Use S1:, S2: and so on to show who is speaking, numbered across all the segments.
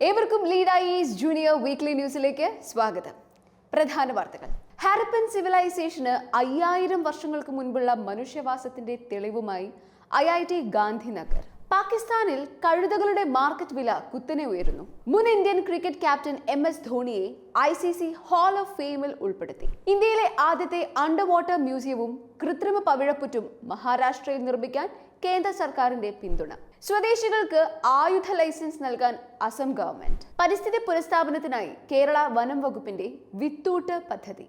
S1: ഏവർക്കും lead is junior weekly ന്യൂസിലേക്ക് സ്വാഗതം. പ്രധാന വാർത്തകൾ. ഹാരപ്പൻ സിവിലൈസേഷന് 5000 വർഷങ്ങൾക്ക് മുൻപുള്ള മനുഷ്യവാസത്തിന്റെ തെളിവുമായി IIT ഗാന്ധിനഗർ. പാകിസ്ഥാനിൽ കഴുതകളുടെ മാർക്കറ്റ് വില കുത്തനെ ഉയരുന്നു. മുൻ ഇന്ത്യൻ ക്രിക്കറ്റ് ക്യാപ്റ്റൻ MS ധോണിയെ ICC ഹാൾ ഓഫ് ഫെയിമിൽ ഉൾപ്പെടുത്തി. ഇന്ത്യയിലെ ആദ്യത്തെ അണ്ടർ വാട്ടർ മ്യൂസിയവും കൃത്രിമ പവിഴപ്പുറ്റും മഹാരാഷ്ട്രയിൽ നിർമ്മിക്കാൻ കേന്ദ്ര സർക്കാരിന്റെ പിന്തുണ. സ്വദേശികൾക്ക് ആയുധ ലൈസൻസ് നൽകാൻ അസം ഗവൺമെന്റ്. പരിസ്ഥിതി പുനഃസ്ഥാപനത്തിനായി കേരള വനം വകുപ്പിന്റെ വിത്തൂട്ട് പദ്ധതി.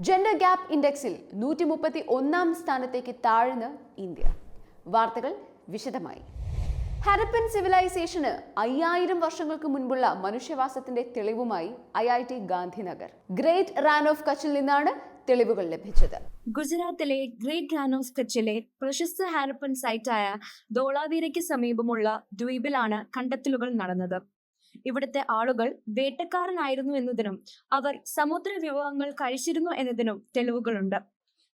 S1: ജെൻഡർ ഗ്യാപ്പ് ഇൻഡെക്സിൽ 131 സ്ഥാനത്തേക്ക് താഴ്ന്ന് ഇന്ത്യ. വാർത്തകൾ വിശദമായി. ഹാരപ്പൻ സിവിലൈസേഷന് 5000 വർഷങ്ങൾക്ക് മുൻപുള്ള മനുഷ്യവാസത്തിന്റെ തെളിവുമായി IIT Gandhinagar. Great Rann of കച്ചിൽ നിന്നാണ് തെളിവുകൾ ലഭിച്ചത്.
S2: ഗുജറാത്തിലെ ഗ്രേറ്റ് റാൻ ഓഫ് കച്ചിലെ പ്രശസ്ത ഹാരപ്പൻ സൈറ്റായ ധോളാവീരയ്ക്ക് സമീപമുള്ള ദ്വീപിലാണ് കണ്ടെത്തലുകൾ നടന്നത്. ഇവിടുത്തെ ആളുകൾ വേട്ടക്കാരനായിരുന്നു എന്നതിനും അവർ സമുദ്ര വിഭവങ്ങൾ കഴിച്ചിരുന്നു എന്നതിനും തെളിവുകളുണ്ട്.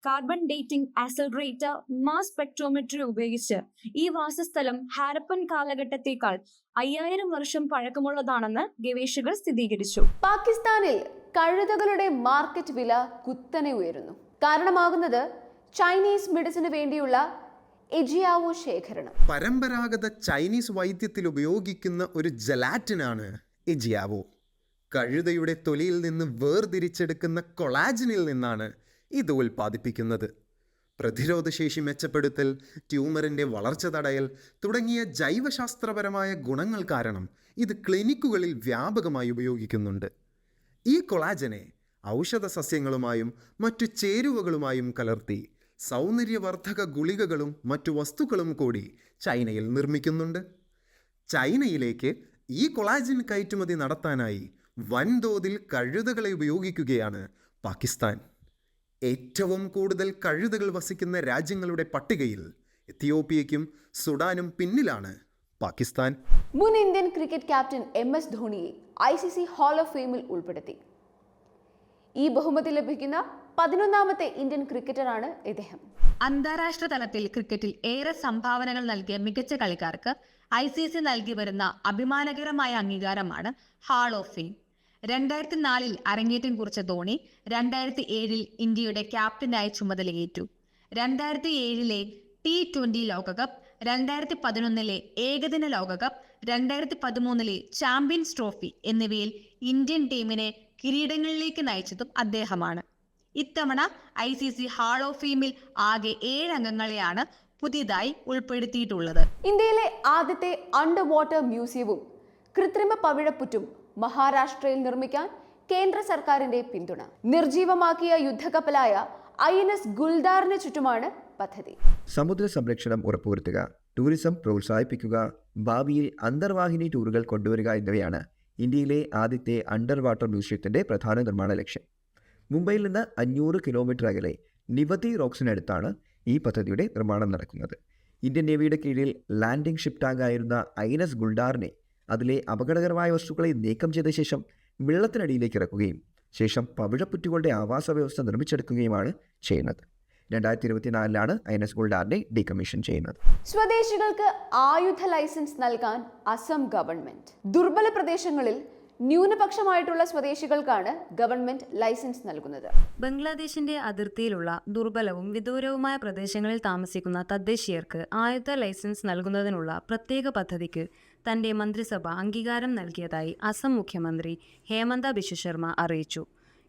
S2: Carbon dating, accelerator, mass spectrometry ഉപയോഗിച്ച് ഈ വാസസ്ഥലം ഹാരപ്പൻ കാലഘട്ടത്തേക്കാൾ 5000 വർഷം പഴക്കമുള്ളതാണെന്ന് ഗവേഷകർ സ്ഥിരീകരിച്ചു.
S1: പാകിസ്ഥാനിൽ കഴുതകളുടെ മാർക്കറ്റ് വില കുത്തനെ ഉയരുന്നു. കാരണമാകുന്നത് ചൈനീസ് മെഡിസിന് വേണ്ടിയുള്ള എജിയാവോ ശേഖരണം.
S3: പരമ്പരാഗത ചൈനീസ് വൈദ്യത്തിൽ ഉപയോഗിക്കുന്ന ഒരു ജലാറ്റിനാണ് എജിയാവോ. കഴുതയുടെ തൊലിയിൽ നിന്ന് വേർതിരിച്ചെടുക്കുന്ന കൊളാജനിൽ നിന്നാണ് ഇത് ഉൽപ്പാദിപ്പിക്കുന്നത്. പ്രതിരോധശേഷി മെച്ചപ്പെടുത്തൽ, ട്യൂമറിൻ്റെ വളർച്ച തടയൽ തുടങ്ങിയ ജൈവശാസ്ത്രപരമായ ഗുണങ്ങൾ കാരണം ഇത് ക്ലിനിക്കുകളിൽ വ്യാപകമായി ഉപയോഗിക്കുന്നുണ്ട്. ഈ കൊളാജനെ ഔഷധ സസ്യങ്ങളുമായും മറ്റു ചേരുവകളുമായും കലർത്തി സൗന്ദര്യവർദ്ധക ഗുളികകളും മറ്റു വസ്തുക്കളും കൂടി ചൈനയിൽ നിർമ്മിക്കുന്നുണ്ട്. ചൈനയിലേക്ക് ഈ കൊളാജൻ കയറ്റുമതി നടത്താനായി വൻതോതിൽ കഴുതകളെ ഉപയോഗിക്കുകയാണ് പാകിസ്ഥാൻ. ഏറ്റവും കൂടുതൽ കഴുതകൾ വസിക്കുന്ന രാജ്യങ്ങളുടെ പട്ടികയിൽ എത്യോപ്യയ്ക്കും സുഡാനും പിന്നിലാണ് പാകിസ്ഥാൻ.
S1: മുൻ ഇന്ത്യൻ ക്രിക്കറ്റ് ക്യാപ്റ്റൻ MS ധോണിയെ ICC ഹാൾ ഓഫ് ഫെയിമിൽ ഉൾപ്പെടുത്തി. ഈ ബഹുമതി ലഭിക്കുന്ന 11ാമത്തെ ഇന്ത്യൻ ക്രിക്കറ്ററാണ് ഇദ്ദേഹം.
S4: അന്താരാഷ്ട്ര തലത്തിൽ ക്രിക്കറ്റിൽ ഏറെ സംഭാവനകൾ നൽകിയ മികച്ച കളിക്കാർക്ക് ICC നൽകി വരുന്ന അഭിമാനകരമായ അംഗീകാരമാണ് ഹാൾ ഓഫ് ഫെയിം. 2004 അരങ്ങേറ്റം കുറിച്ച ധോണി 2007 ഇന്ത്യയുടെ ക്യാപ്റ്റനായി ചുമതലയേറ്റു. 2007 T20 ലോകകപ്പ്, 2011 ഏകദിന ലോകകപ്പ്, 2013 ചാമ്പ്യൻസ് ട്രോഫി എന്നിവയിൽ ഇന്ത്യൻ ടീമിനെ കിരീടങ്ങളിലേക്ക് നയിച്ചതും അദ്ദേഹമാണ്. ഇത്തവണ ICC ഹാൾ ഓഫ് ഫെയിമിൽ ആകെ 7 അംഗങ്ങളെയാണ് പുതിയതായി ഉൾപ്പെടുത്തിയിട്ടുള്ളത്.
S1: ഇന്ത്യയിലെ ആദ്യത്തെ അണ്ടർ വാട്ടർ മ്യൂസിയവും കൃത്രിമ പവിഴപ്പുറ്റും മഹാരാഷ്ട്രയിൽ നിർമ്മിക്കാൻ കേന്ദ്ര സർക്കാരിന്റെ പിന്തുണ. നിർജീവമാക്കിയ യുദ്ധക്കപ്പലായ INS ഗുൽദാറിന് ചുറ്റുമാണ് പദ്ധതി.
S5: സമുദ്ര സംരക്ഷണം ഉറപ്പുവരുത്തുക, ടൂറിസം പ്രോത്സാഹിപ്പിക്കുക, ഭാവിയിൽ അന്തർവാഹിനി ടൂറുകൾ കൊണ്ടുവരിക എന്നിവയാണ് ഇന്ത്യയിലെ ആദ്യത്തെ അണ്ടർ വാട്ടർ മ്യൂസിയത്തിന്റെ പ്രധാന നിർമ്മാണ ലക്ഷ്യം. മുംബൈയിൽ നിന്ന് 500 കിലോമീറ്റർ അകലെ നിവതി റോക്സിനടുത്താണ് ഈ പദ്ധതിയുടെ നിർമ്മാണം നടക്കുന്നത്. ഇന്ത്യൻ നേവിയുടെ കീഴിൽ ലാൻഡിംഗ് ഷിപ്പ് ടാങ്കായിരുന്ന INS ഗുൽഡാറിനെ അതിലെ അപകടകരമായ വസ്തുക്കളെ നീക്കം ചെയ്ത ശേഷം വെള്ളത്തിനടിയിലേക്ക് ഇറക്കുകയും ശേഷം പവിഴപ്പുറ്റുകളുടെ ആവാസ വ്യവസ്ഥ നിർമ്മിച്ചെടുക്കുകയുമാണ് ചെയ്യുന്നത്. 2024 INS ഗുൽഡാറിനെ ഡീകമ്മീഷൻ ചെയ്യുന്നത്.
S1: സ്വദേശികൾക്ക് ആയുധ ലൈസൻസ് നൽകാൻ അസം ഗവൺമെന്റ്. ദുർബല പ്രദേശങ്ങളിൽ ന്യൂനപക്ഷമായിട്ടുള്ള സ്വദേശികൾക്കാണ് ഗവൺമെന്റ് ലൈസൻസ് നൽകുന്നത്.
S2: ബംഗ്ലാദേശിന്റെ അതിർത്തിയിലുള്ള ദുർബലവും വിദൂരവുമായ പ്രദേശങ്ങളിൽ താമസിക്കുന്ന തദ്ദേശീയർക്ക് ആയുധ ലൈസൻസ് നൽകുന്നതിനുള്ള പ്രത്യേക പദ്ധതിക്ക് തന്റെ മന്ത്രിസഭ അംഗീകാരം നൽകിയതായി അസം മുഖ്യമന്ത്രി ഹേമന്ത ബിശ്വ ശർമ്മ അറിയിച്ചു.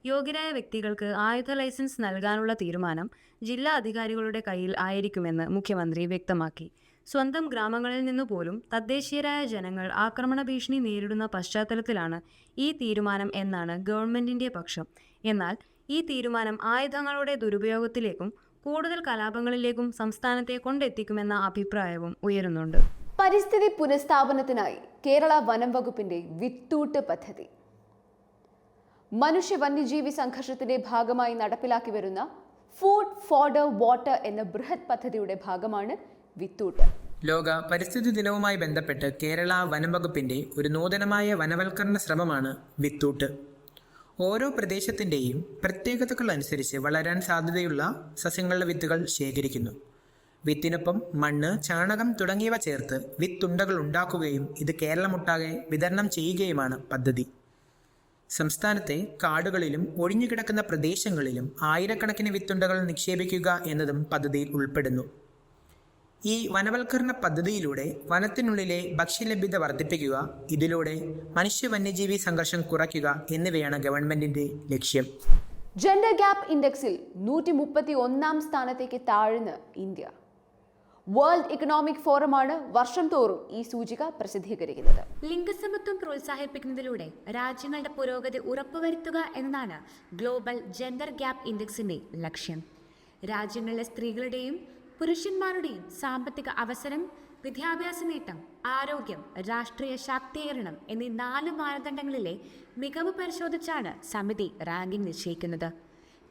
S2: യോഗ്യരായ വ്യക്തികൾക്ക് ആയുധ ലൈസൻസ് നൽകാനുള്ള തീരുമാനം ജില്ലാ അധികാരികളുടെ കയ്യിൽ ആയിരിക്കുമെന്ന് മുഖ്യമന്ത്രി വ്യക്തമാക്കി. സ്വന്തം ഗ്രാമങ്ങളിൽ നിന്നു പോലും തദ്ദേശീയരായ ജനങ്ങൾ ആക്രമണ ഭീഷണി നേരിടുന്ന പശ്ചാത്തലത്തിലാണ് ഈ തീരുമാനം എന്നാണ് ഗവൺമെന്റിന്റെ പക്ഷം. എന്നാൽ ഈ തീരുമാനം ആയുധങ്ങളുടെ ദുരുപയോഗത്തിലേക്കും കൂടുതൽ കലാപങ്ങളിലേക്കും സംസ്ഥാനത്തെ കൊണ്ടെത്തിക്കുമെന്ന അഭിപ്രായവും ഉയരുന്നുണ്ട്.
S1: പരിസ്ഥിതി പുനഃസ്ഥാപനത്തിനായി കേരള വനം വകുപ്പിന്റെ വിത്തൂട്ട് പദ്ധതി. മനുഷ്യ വന്യജീവി സംഘർഷത്തിന്റെ ഭാഗമായി നടപ്പിലാക്കി വരുന്ന ഫുഡ് ഫോഡർ വാട്ടർ എന്ന ബൃഹത് പദ്ധതിയുടെ ഭാഗമാണ് വിത്തൂട്ട്.
S6: ലോക പരിസ്ഥിതി ദിനവുമായി ബന്ധപ്പെട്ട് കേരള വനം വകുപ്പിന്റെ ഒരു നൂതനമായ വനവൽക്കരണ ശ്രമമാണ് വിത്തൂട്ട്. ഓരോ പ്രദേശത്തിൻ്റെയും പ്രത്യേകതകൾ അനുസരിച്ച് വളരാൻ സാധ്യതയുള്ള സസ്യങ്ങളുടെ വിത്തുകൾ ശേഖരിക്കുന്നു. വിത്തിനൊപ്പം മണ്ണ്, ചാണകം തുടങ്ങിയവ ചേർത്ത് വിത്തുണ്ടകൾ ഉണ്ടാക്കുകയും ഇത് കേരളമൊട്ടാകെ വിതരണം ചെയ്യുകയുമാണ് പദ്ധതി. സംസ്ഥാനത്തെ കാടുകളിലും ഒഴിഞ്ഞുകിടക്കുന്ന പ്രദേശങ്ങളിലും ആയിരക്കണക്കിന് വിത്തുണ്ടകൾ നിക്ഷേപിക്കുക എന്നതും പദ്ധതിയിൽ ഉൾപ്പെടുന്നു. ഈ വനവൽക്കരണ പദ്ധതിയിലൂടെ വനത്തിനുള്ളിലെ ഭക്ഷ്യലഭ്യത വർദ്ധിപ്പിക്കുക, ഇതിലൂടെ മനുഷ്യ വന്യജീവി സംഘർഷം കുറയ്ക്കുക എന്നിവയാണ് ഗവൺമെന്റിന്റെ ലക്ഷ്യം.
S1: ജെൻഡർ ഗ്യാപ്പ് ഇൻഡെക്സിൽ 131 സ്ഥാനത്തേക്ക് താഴ്ന്ന് ഇന്ത്യ. വേൾഡ് ഇക്കണോമിക് ഫോറമാണ് വർഷം തോറും ഈ സൂചിക പ്രസിദ്ധീകരിക്കുന്നത്.
S2: ലിംഗസമത്വം പ്രോത്സാഹിപ്പിക്കുന്നതിലൂടെ രാജ്യങ്ങളുടെ പുരോഗതി ഉറപ്പുവരുത്തുക എന്നതാണ് ഗ്ലോബൽ ജെൻഡർ ഗ്യാപ്പ് ഇൻഡെക്സിന്റെ ലക്ഷ്യം. രാജ്യങ്ങളിലെ സ്ത്രീകളുടെയും പുരുഷന്മാരുടെയും സാമ്പത്തിക അവസരം, വിദ്യാഭ്യാസ നേട്ടം, ആരോഗ്യം, രാഷ്ട്രീയ ശാക്തീകരണം എന്നീ 4 മാനദണ്ഡങ്ങളിലെ മികവ് പരിശോധിച്ചാണ് സമിതി റാങ്കിംഗ് നിശ്ചയിക്കുന്നത്.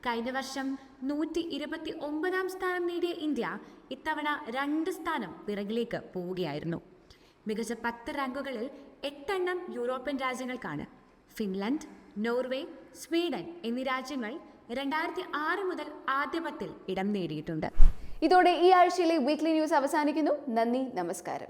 S2: കഴിഞ്ഞ വർഷം 129 സ്ഥാനം നേടിയ ഇന്ത്യ ഇത്തവണ 2 സ്ഥാനം പിറകിലേക്ക് പോവുകയായിരുന്നു. മികച്ച 10 റാങ്കുകളിൽ 8 എണ്ണം യൂറോപ്യൻ രാജ്യങ്ങൾക്കാണ്. ഫിൻലൻഡ്, നോർവേ, സ്വീഡൻ എന്നീ രാജ്യങ്ങൾ 2006 മുതൽ ആദ്യ 10ൽ ഇടം നേടിയിട്ടുണ്ട്.
S1: ഇതോടെ ഈ ആഴ്ചയിലെ വീക്ക്ലി ന്യൂസ് അവസാനിക്കുന്നു. നന്ദി, നമസ്കാരം.